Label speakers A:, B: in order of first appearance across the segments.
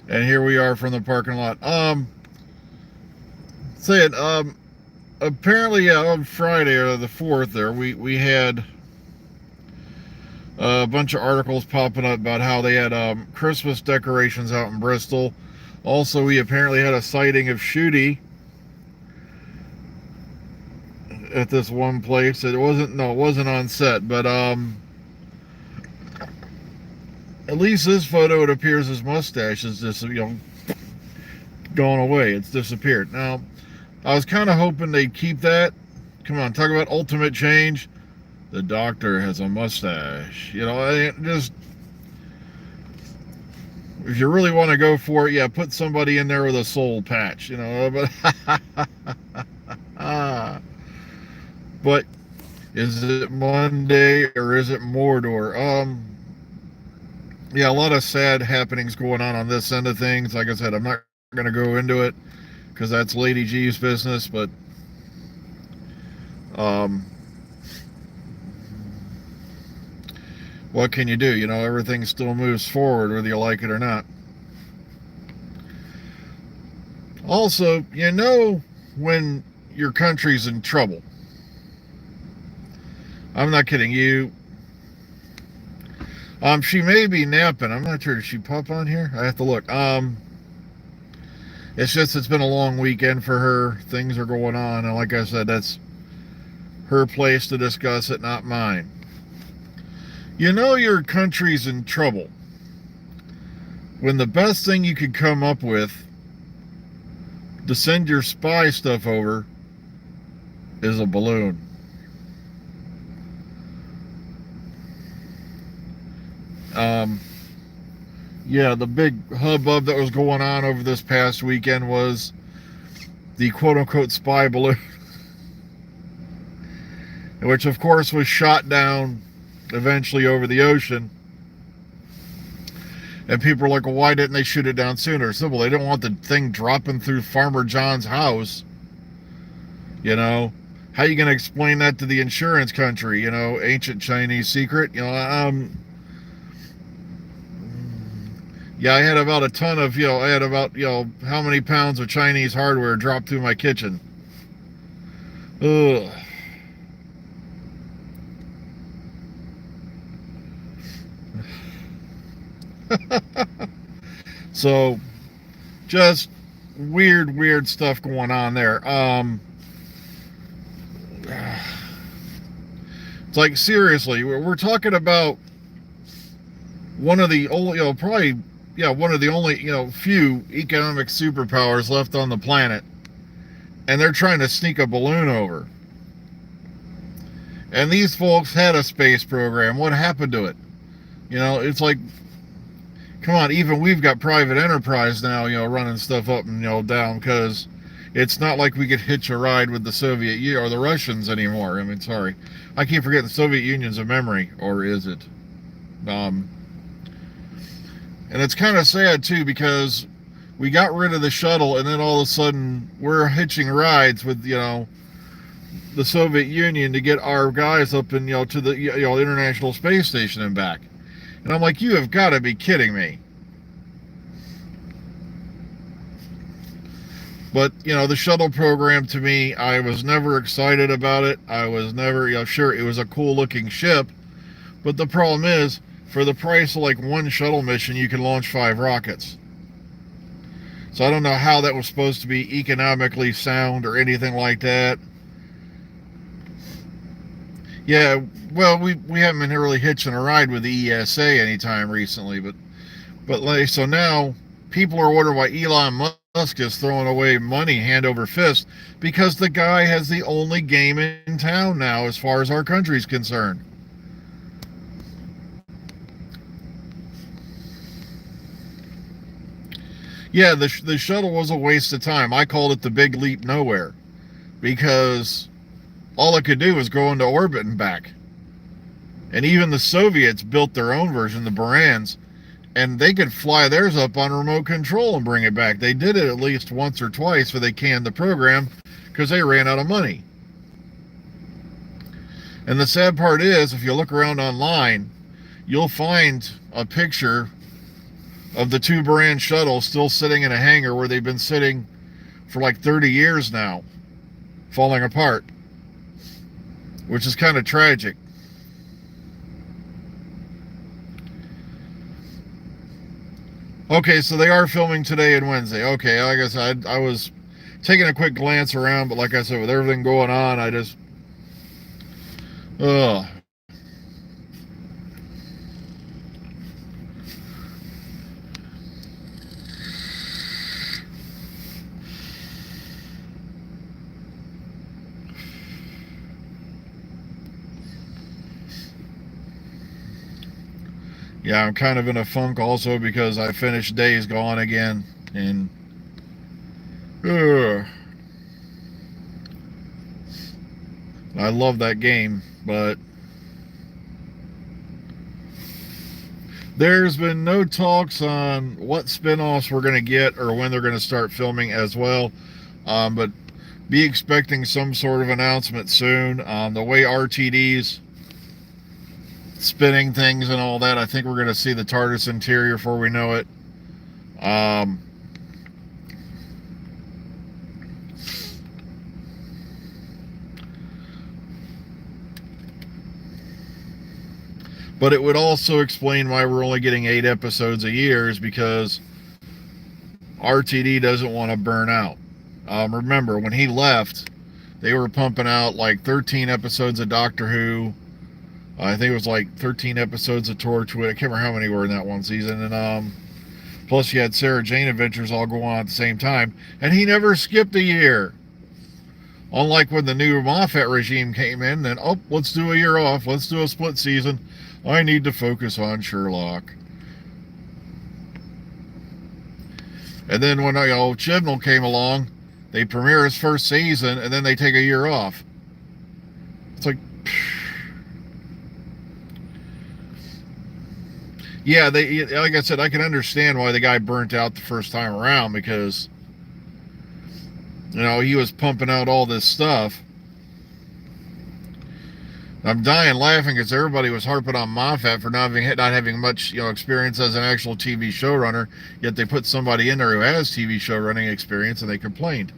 A: And here we are from the parking lot. Say it. Apparently, yeah, on Friday or the 4th, there we had a bunch of articles popping up about how they had Christmas decorations out in Bristol. Also, we apparently had a sighting of Shooty at this one place. It wasn't on set, but at least this photo, it appears his mustache is just gone away. It's disappeared. Now, I was kind of hoping they'd keep that. Come on, talk about ultimate change. The doctor has a mustache. Just if you really want to go for it, yeah, put somebody in there with a soul patch. But is it Monday or is it Mordor? Yeah, a lot of sad happenings going on this end of things. Like I said, I'm not going to go into it because that's Lady G's business. But um, what can you do? Everything still moves forward, whether you like it or not. Also, when your country's in trouble. I'm not kidding you. She may be napping. I'm not sure. Did she pop on here? I have to look. It's been a long weekend for her. Things are going on, and like I said, that's her place to discuss it, not mine. Your country's in trouble when the best thing you could come up with to send your spy stuff over is a balloon. Yeah, the big hubbub that was going on over this past weekend was the quote-unquote spy balloon, which of course was shot down eventually over the ocean. And people are like, well, why didn't they shoot it down sooner? Simple, they didn't want the thing dropping through Farmer John's house. How you going to explain that to the insurance country? Ancient Chinese secret. Yeah, I had about a ton of, I had about, how many pounds of Chinese hardware dropped through my kitchen. Ugh. So, just weird stuff going on there. It's like, seriously, we're talking about one of the only, probably, yeah, one of the only, few economic superpowers left on the planet. And they're trying to sneak a balloon over. And these folks had a space program. What happened to it? It's like, come on, even we've got private enterprise now, running stuff up and, down, because it's not like we could hitch a ride with the Soviet Union or the Russians anymore. I mean, sorry. I keep forgetting the Soviet Union's a memory, or is it? And it's kind of sad, too, because we got rid of the shuttle, and then all of a sudden we're hitching rides with, the Soviet Union to get our guys up and, to the, International Space Station and back. And I'm like, you have got to be kidding me. But, the shuttle program, to me, I was never excited about it. I was never, sure, it was a cool looking ship. But the problem is, for the price of like one shuttle mission, you can launch 5 rockets. So I don't know how that was supposed to be economically sound or anything like that. Yeah, well, we haven't been really hitching a ride with the ESA anytime recently, but like, so now people are wondering why Elon Musk is throwing away money hand over fist, because the guy has the only game in town now as far as our country's concerned. Yeah, the shuttle was a waste of time. I called it the big leap nowhere, because all it could do was go into orbit and back. And even the Soviets built their own version, the Burans, and they could fly theirs up on remote control and bring it back. They did it at least once or twice before they canned the program because they ran out of money. And the sad part is, if you look around online, you'll find a picture of the two brand shuttles still sitting in a hangar where they've been sitting for like 30 years now, falling apart, which is kind of tragic. Okay, so they are filming today and Wednesday. Okay, like I said, I was taking a quick glance around, but like I said, with everything going on, I just, ugh. Yeah, I'm kind of in a funk also because I finished Days Gone again, and I love that game, but there's been no talks on what spin-offs we're going to get or when they're going to start filming as well, but be expecting some sort of announcement soon. The way RTD's spinning things and all that, I think we're going to see the TARDIS interior before we know it. But it would also explain why we're only getting 8 episodes a year, is because RTD doesn't want to burn out. Remember, when he left, they were pumping out like 13 episodes of Doctor Who. I think it was like 13 episodes of Torchwood. I can't remember how many were in that one season. And plus you had Sarah Jane Adventures all go on at the same time. And he never skipped a year. Unlike when the new Moffat regime came in, then, oh, let's do a year off. Let's do a split season. I need to focus on Sherlock. And then when Chibnall came along, they premiere his first season, and then they take a year off. It's like, yeah, like I said, I can understand why the guy burnt out the first time around, because, he was pumping out all this stuff. I'm dying laughing because everybody was harping on Moffat for not having much, experience as an actual TV showrunner, yet they put somebody in there who has TV show running experience, and they complained.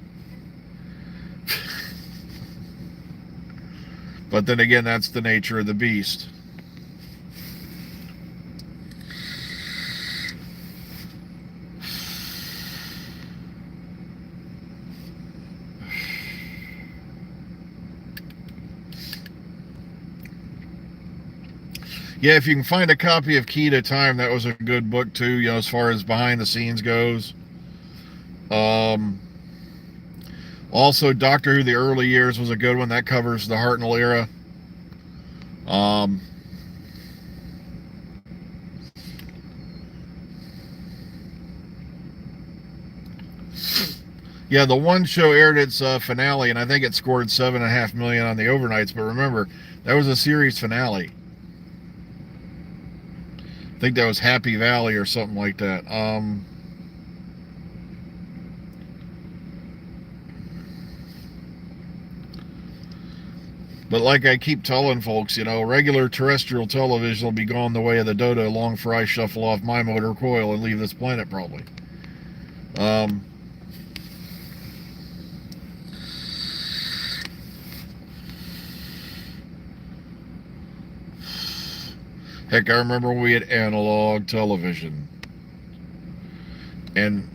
A: But then again, that's the nature of the beast. Yeah, if you can find a copy of Key to Time, that was a good book too, as far as behind the scenes goes. Also, Doctor Who, the early years was a good one. That covers the Hartnell era. Yeah, the one show aired its finale, and I think it scored $7.5 million on the overnights. But remember, that was a series finale. I think that was Happy Valley or something like that. But like I keep telling folks, regular terrestrial television will be gone the way of the dodo long before I shuffle off my motor coil and leave this planet, probably. Heck, I remember when we had analog television. And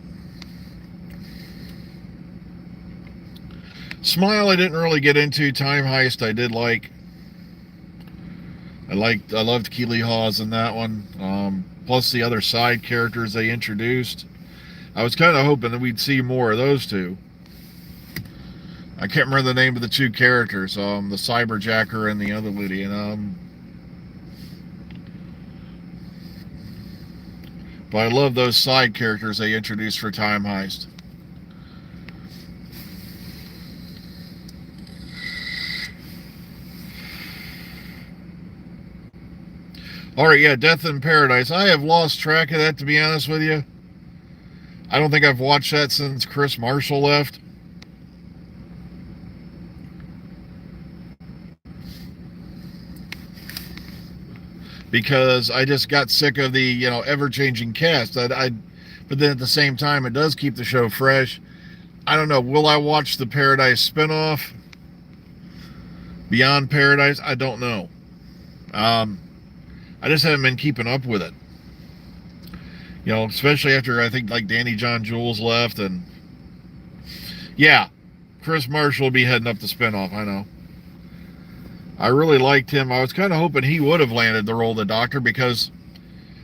A: Smile I didn't really get into. Time Heist I did like. I loved Keeley Hawes in that one. Plus the other side characters they introduced. I was kind of hoping that we'd see more of those two. I can't remember the name of the two characters. The Cyberjacker and the other lady. And but I love those side characters they introduced for Time Heist. Alright, yeah, Death in Paradise. I have lost track of that, to be honest with you. I don't think I've watched that since Chris Marshall left. because I just got sick of the ever-changing cast. But then at the same time, it does keep the show fresh. I don't know. Will I watch the Paradise spinoff? Beyond Paradise? I don't know. I just haven't been keeping up with it. Especially after I think like Danny John Jules left, and yeah, Chris Marshall will be heading up the spinoff. I know. I really liked him. I was kind of hoping he would have landed the role of the Doctor, because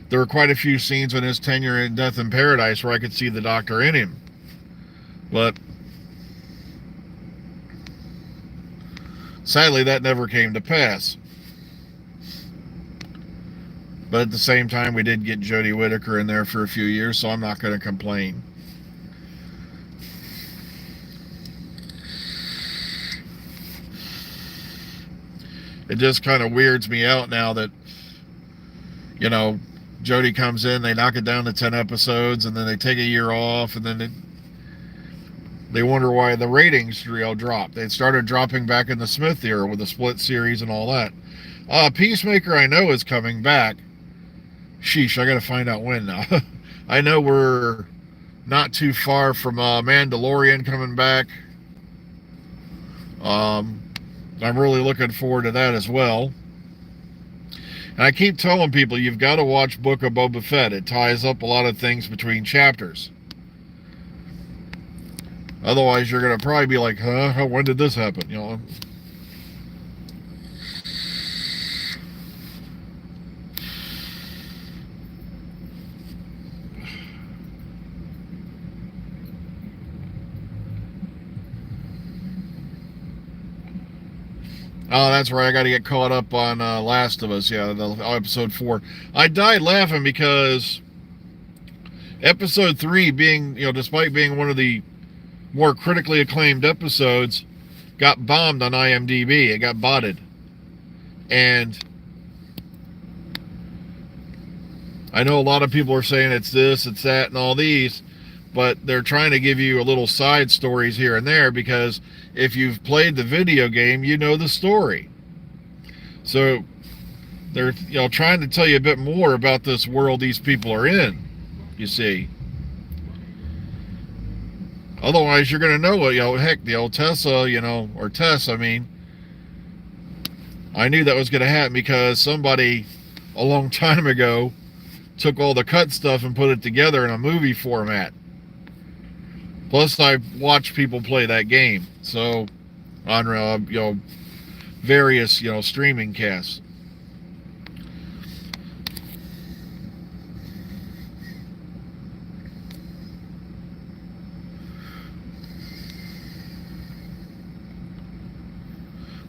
A: there were quite a few scenes in his tenure in Death in Paradise where I could see the Doctor in him. But sadly, that never came to pass. But at the same time, we did get Jodie Whittaker in there for a few years, so I'm not going to complain. It just kind of weirds me out now that, Jodie comes in, they knock it down to 10 episodes, and then they take a year off, and then they wonder why the ratings dropped. They started dropping back in the Smith era with the split series and all that. Peacemaker, I know, is coming back. Sheesh, I gotta find out when now. I know we're not too far from Mandalorian coming back. I'm really looking forward to that as well. And I keep telling people, you've got to watch Book of Boba Fett. It ties up a lot of things between chapters. Otherwise, you're going to probably be like, huh? When did this happen? Oh, that's right. I got to get caught up on Last of Us. Yeah, episode 4. I died laughing because episode 3, being, despite being one of the more critically acclaimed episodes, got bombed on IMDb. It got botted. And I know a lot of people are saying it's this, it's that, and all these, but they're trying to give you a little side stories here and there, because if you've played the video game, you know the story. So they're trying to tell you a bit more about this world these people are in, you see. Otherwise, you're going to know what, heck, the old Tessa, or Tess, I mean. I knew that was going to happen because somebody a long time ago took all the cut stuff and put it together in a movie format. Plus, I watched people play that game. So, on, various, streaming casts.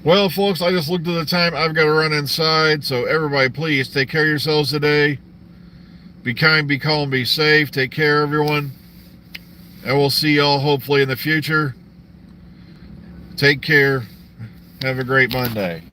A: Well, folks, I just looked at the time. I've got to run inside. So, everybody, please take care of yourselves today. Be kind, be calm, be safe. Take care, everyone. And we'll see y'all hopefully in the future. Take care. Have a great Monday.